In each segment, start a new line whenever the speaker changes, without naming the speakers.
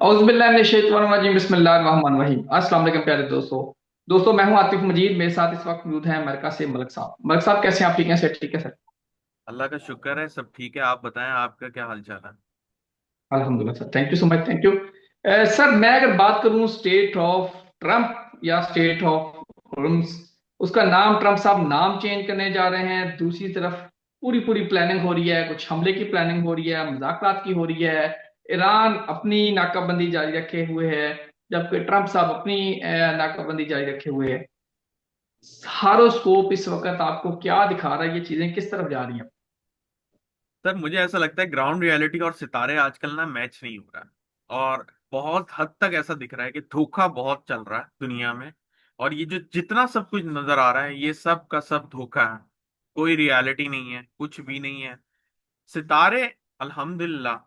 औज़ुबिल्लाहि बिस्मिल्लाहिर्रहमानिर्रहीम। अस्सलाम वालेकुम प्यारे दोस्तों। मैं हूं आतिफ मजीद। मेरे साथ इस वक्त मौजूद हैं अमेरिका से मलक साहब। मलक साहब कैसे हैं आप? ठीक हैं सर? ठीक है सर।
अल्लाह का शुक्र है, सब ठीक है। आप बताएं, आपका क्या हाल चाल है?
अल्हम्दुलिल्लाह sir, thank you so much, thank you. Sir, मैं अगर बात करूं स्टेट ऑफ ट्रम्प या स्टेट ऑफ होम्स, उसका नाम ट्रम्प साहब नाम चेंज करने जा रहे हैं। दूसरी तरफ पूरी पूरी प्लानिंग हो रही है, कुछ हमले की प्लानिंग हो रही है, मुज़ाकरात की हो रही है। ईरान अपनी नाकाबंदी जारी रखे हुए है, जबकि ट्रम्प साहब अपनी नाकाबंदी जारी रखे हुए है। हारोस्कोप इस वक्त आपको क्या दिखा रहा है? ये चीजें किस तरफ जा रही हैं?
सर, मुझे ऐसा लगता है ग्राउंड रियलिटी और सितारे आजकल ना मैच नहीं हो रहा है। और बहुत हद तक ऐसा दिख रहा है कि धोखा बहुत चल रहा है दुनिया में। और ये जो जितना सब कुछ नजर आ रहा है, ये सब का सब धोखा है। कोई रियलिटी नहीं है, कुछ भी नहीं है। सितारे, अल्हम्दुलिल्लाह,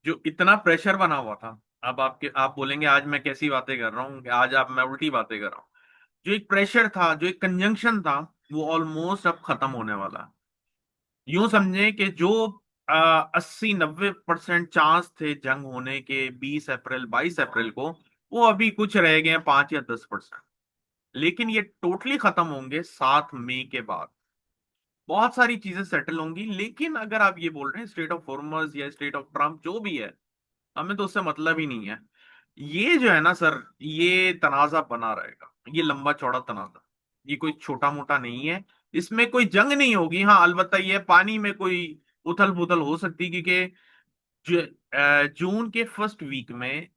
जो इतना प्रेशर बना हुआ था। अब आप बोलेंगे आज मैं कैसी बातें कर रहा हूँ, कि आज आप मैं उल्टी बातें कर रहा हूँ। जो एक प्रेशर था, जो एक कंजंक्शन था, वो ऑलमोस्ट अब खत्म होने वाला है। यूं समझे कि जो 80-90% चांस थे जंग होने के 20 अप्रैल 22 अप्रैल को, वो अभी कुछ रह गए हैं 5 या 10%। लेकिन ये टोटली खत्म होंगे 7 मई के बाद। बहुत सारी चीजें सेटल होंगी। लेकिन अगर आप ये बोल रहे हैं स्टेट ऑफ हॉर्मज़ या स्टेट ऑफ ट्रम्प जो भी है, हमें तो उससे मतलब ही नहीं है। ये जो है ना सर, ये तनाजा बना रहेगा। ये लंबा चौड़ा तनाजा, ये कोई छोटा मोटा नहीं है। इसमें कोई जंग नहीं होगी। हाँ, अलबत्ता ये पानी में कोई उथल पुथल हो सकती, क्योंकि जून के फर्स्ट वीक में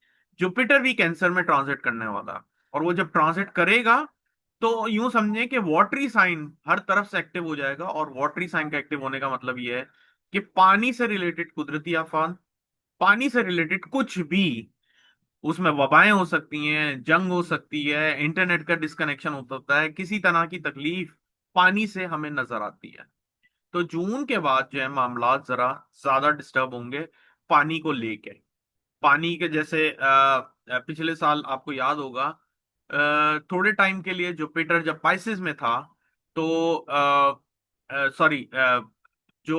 जुपिटर भी कैंसर में ट्रांजिट करने वाला है। और वो जब ट्रांजिट करेगा, तो यूं समझे कि वाटरी साइन हर तरफ से एक्टिव हो जाएगा। और वाटरी साइन का एक्टिव होने का मतलब ये है कि पानी से रिलेटेड कुदरती आफत, पानी से रिलेटेड कुछ भी, उसमें वबाएं हो सकती हैं, जंग हो सकती है, इंटरनेट का डिस्कनेक्शन हो सकता है, किसी तरह की तकलीफ पानी से हमें नजर आती है। तो जून के बाद जो है मामला जरा ज्यादा डिस्टर्ब होंगे पानी को लेके। पानी के जैसे पिछले साल आपको याद होगा, थोड़े टाइम के लिए जुपिटर जब पाइसेस में था, तो सॉरी, जो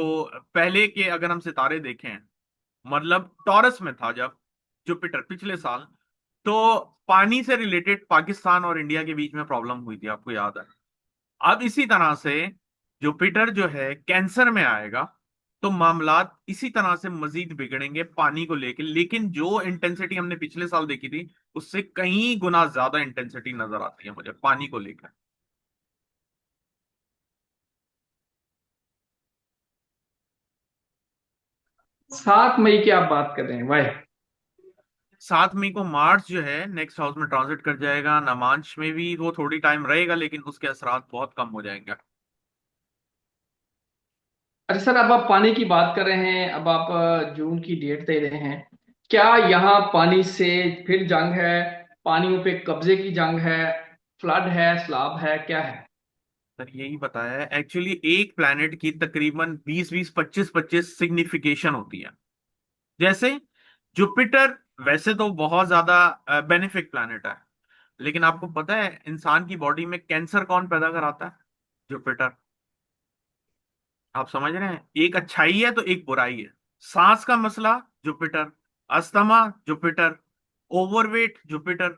पहले के अगर हम सितारे देखें, मतलब टॉरस में था जब जुपिटर पिछले साल, तो पानी से रिलेटेड पाकिस्तान और इंडिया के बीच में प्रॉब्लम हुई थी, आपको याद है। अब इसी तरह से जुपिटर जो है कैंसर में आएगा, तो मामलात इसी तरह से मजीद बिगड़ेंगे पानी को लेकर। लेकिन जो इंटेंसिटी हमने पिछले साल देखी थी, उससे कहीं गुना ज्यादा इंटेंसिटी नजर आती है मुझे पानी को लेकर।
सात मई की आप बात कर रहे हैं? वाह।
7 मई को मार्स जो है नेक्स्ट हाउस में ट्रांजिट कर जाएगा। नमांश में भी वो थोड़ी टाइम रहेगा, लेकिन उसके असरात बहुत कम हो जाएंगे।
अच्छा सर, अब आप पानी की बात कर रहे हैं, अब आप जून की डेट दे रहे हैं। क्या यहाँ पानी से फिर जंग है? पानियों पे कब्जे की जंग है? फ्लड है? सैलाब है? क्या है?
सर, यही बताया है। एक्चुअली एक प्लैनेट की तकरीबन 20-20 25-25 सिग्निफिकेशन होती है। जैसे जुपिटर वैसे तो बहुत ज्यादा बेनिफिक प्लैनेट है, लेकिन आपको पता है इंसान की बॉडी में कैंसर कौन पैदा कराता है? जुपिटर। आप समझ रहे हैं, एक अच्छाई है तो एक बुराई है। सांस का मसला, Jupiter. Asthma, Jupiter. Overweight, Jupiter.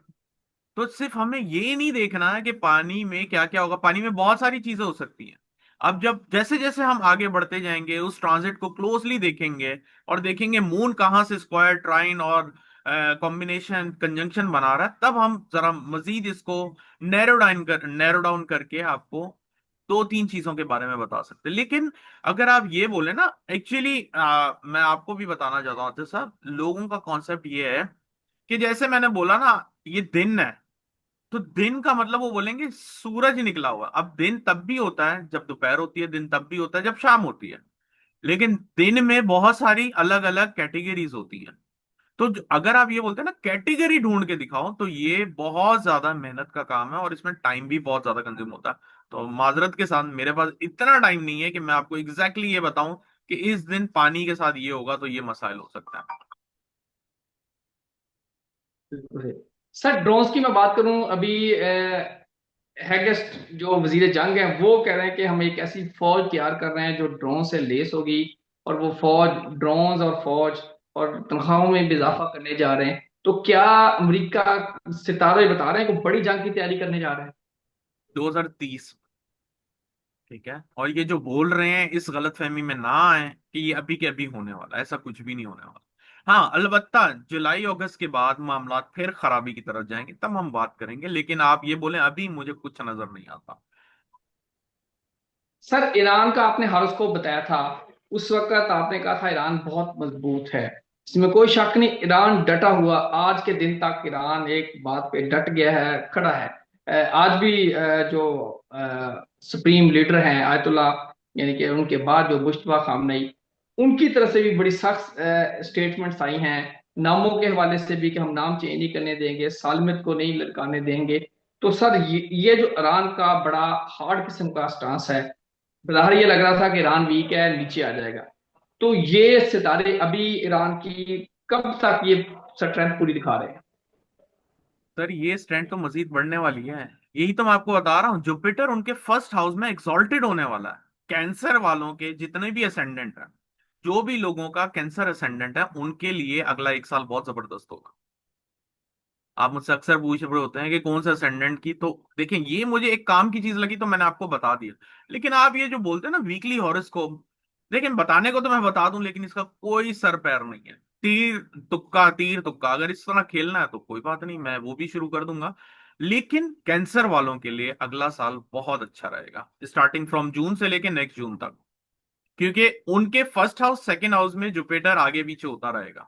तो सिर्फ हमें ये नहीं देखना है कि पानी में क्या क्या होगा। पानी में बहुत सारी चीजें हो सकती हैं। अब जब जैसे जैसे हम आगे बढ़ते जाएंगे, उस ट्रांजिट को क्लोजली देखेंगे और देखेंगे मून कहाँ से स्क्वायर, ट्राइन और कॉम्बिनेशन कंजंक्शन बना रहा है, तब हम जरा मजीद इसको नैरो डाउन करके आपको 2-3 चीजों के बारे में बता सकते हैं। लेकिन अगर आप ये बोले ना, एक्चुअली मैं आपको भी बताना चाहता हूँ साहब, लोगों का कॉन्सेप्ट ये है कि जैसे मैंने बोला ना, ये दिन है, तो दिन का मतलब वो बोलेंगे सूरज निकला हुआ। अब दिन तब भी होता है जब दोपहर होती है, दिन तब भी होता है जब शाम होती है। लेकिन दिन में बहुत सारी अलग अलग कैटेगरीज होती हैं। तो अगर आप ये बोलते हैं ना कैटेगरी ढूंढ के दिखाओ, तो ये बहुत ज्यादा मेहनत का काम है और इसमें टाइम भी बहुत ज्यादा कंज्यूम होता है। तो माजरत के साथ मेरे पास इतना टाइम नहीं है कि मैं आपको एग्जैक्टली ये बताऊं कि इस दिन पानी के साथ ये होगा तो ये मसाइल हो सकता है।
बिल्कुल है। सर, ड्रोन्स की मैं बात करूं, अभी हैगेस्ट जो वजीर जंग है वो कह रहे हैं कि हम एक ऐसी फौज तैयार कर रहे हैं जो ड्रोन से लेस होगी, और वो फौज ड्रोन्स और फौज और तनख्वाहों में भी इजाफा करने जा रहे हैं। तो क्या अमेरिका, सितारे बता रहे हैं कि बड़ी जंग की तैयारी करने जा रहे हैं?
2030। ठीक है, और ये जो बोल रहे हैं इस गलतफहमी में ना आए कि ये अभी के अभी होने वाला है, ऐसा कुछ भी नहीं होने वाला। हाँ, अलबत्ता जुलाई अगस्त के बाद मामला फिर खराबी की तरफ जाएंगे, तब हम बात करेंगे, लेकिन आप ये बोले अभी मुझे कुछ नजर नहीं आता।
सर, ईरान का आपने हॉरोस्कोप बताया था, उस वक्त आपने कहा था ईरान बहुत मजबूत है। इसमें कोई शक नहीं, ईरान डटा हुआ, आज के दिन तक ईरान एक बात पे डट गया है, खड़ा है। आज भी जो सुप्रीम लीडर हैं आयतुल्ला, यानी कि उनके बाद जो मुश्तबा खामनेई, उनकी तरफ से भी बड़ी सख्त स्टेटमेंट्स आई हैं, नामों के हवाले से भी कि हम नाम चेंज नहीं करने देंगे, सालमत को नहीं लटकाने देंगे। तो सर, ये जो ईरान का बड़ा हार्ड किस्म का स्टांस है, बाहर ये लग रहा था कि ईरान वीक है, नीचे आ जाएगा। तो ये सितारे अभी ईरान की कब तक ये स्ट्रेंथ पूरी दिखा रहे हैं?
सर ये स्ट्रेंथ तो मजीद बढ़ने वाली है। यही तो मैं आपको बता रहा हूँ, जुपिटर उनके फर्स्ट हाउस में एक्सॉल्टेड होने वाला है। कैंसर वालों के जितने भी असेंडेंट है, जो भी लोगों का कैंसर असेंडेंट है, उनके लिए अगला एक साल बहुत जबरदस्त होगा। आप मुझसे अक्सर पूछ रहे होते हैं कि कौन सा असेंडेंट की, तो देखें ये मुझे एक काम की चीज लगी तो मैंने आपको बता दिया। लेकिन आप ये जो बोलते हैं ना वीकली हॉरोस्कोप, लेकिन बताने को तो मैं बता दूं, लेकिन इसका कोई सर पैर नहीं है। तीर तुक्का अगर इस तरह खेलना है तो कोई बात नहीं, मैं वो भी शुरू कर दूंगा। लेकिन कैंसर वालों के लिए अगला साल बहुत अच्छा रहेगा, स्टार्टिंग फ्रॉम जून से लेके नेक्स्ट जून तक। क्योंकि उनके फर्स्ट हाउस सेकंड हाउस में जुपिटर आगे पीछे होता रहेगा।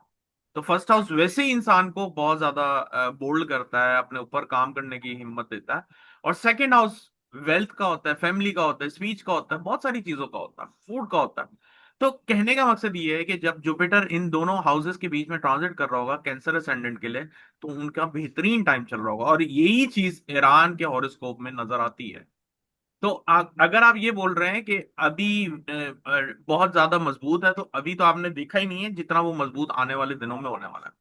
तो फर्स्ट हाउस वैसे ही इंसान को बहुत ज्यादा बोल्ड करता है, अपने ऊपर काम करने की हिम्मत देता है। और सेकंड हाउस वेल्थ का होता है, फैमिली का होता है, स्पीच का होता है, बहुत सारी चीजों का होता है, फूड का होता है। तो कहने का मकसद ये है कि जब जुपिटर इन दोनों हाउसेस के बीच में ट्रांजिट कर रहा होगा कैंसर असेंडेंट के लिए, तो उनका बेहतरीन टाइम चल रहा होगा, और यही चीज ईरान के हॉरोस्कोप में नजर आती है। तो अगर आप ये बोल रहे हैं कि अभी बहुत ज्यादा मजबूत है, तो अभी तो आपने देखा ही नहीं है जितना वो मजबूत आने वाले दिनों में होने वाला है।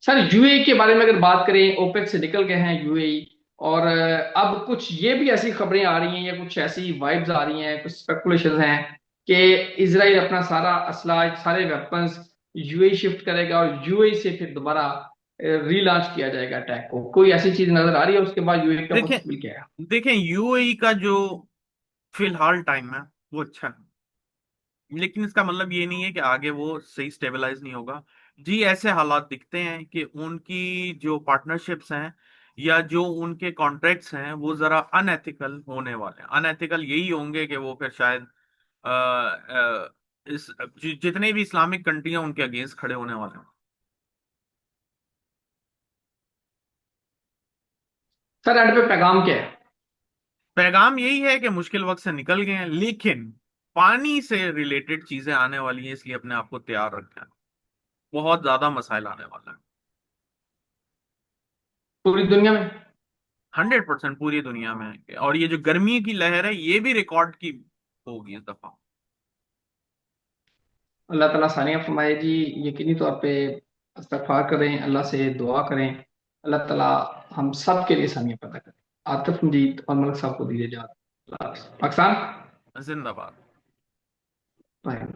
सर, यूएई के बारे में अगर बात करें, ओपेक से निकल गए हैं यूएई, और अब कुछ ये भी ऐसी खबरें आ रही हैं या कुछ ऐसी वाइब्स आ रही हैं, कुछ स्पेकुलेशंस हैं कि इसराइल अपना सारा असला, सारे वेपन्स यूएई शिफ्ट करेगा और यूएई से फिर दोबारा रीलॉन्च किया जाएगा अटैक को। कोई ऐसी चीज नजर आ रही है? उसके बाद यूएई का
देखें
मुस्तकबिल क्या है?
देखें यूएई का जो फिलहाल टाइम है वो अच्छा है, लेकिन इसका मतलब ये नहीं है कि आगे वो सही स्टेबलाइज नहीं होगा। जी, ऐसे हालात दिखते हैं कि उनकी जो पार्टनरशिप्स हैं या जो उनके कॉन्ट्रैक्ट्स हैं वो जरा अनएथिकल होने वाले हैं। अनएथिकल यही होंगे कि वो फिर शायद अ, अ, जितने भी इस्लामिक कंट्री हैं उनके अगेंस्ट खड़े होने वाले हैं।
सर, एंड पे पैगाम क्या है?
पैगाम यही है कि मुश्किल वक्त से निकल गए हैं, लेकिन पानी से रिलेटेड चीजें आने वाली हैं, इसलिए अपने आप को तैयार रखें। बहुत ज्यादा मसाइल आने वाला है।
पूरी दुनिया में?
100% पूरी दुनिया में है, और ये जो गर्मी की लहर है ये भी रिकॉर्ड की होगी इस दफा।
अल्लाह ताला सानिया फरमाए जी। यकीनी तौर पे इस्तगफार करें, अल्लाह से दुआ करें, अल्लाह ताला हम सब के लिए सानिया पैदा करें। आतिफ मजीद और मलिक साहब को दीजिए इजाजत। अल्लाह हाफ़िज़। पाकिस्तान।
जिंदाबाद।
बाय।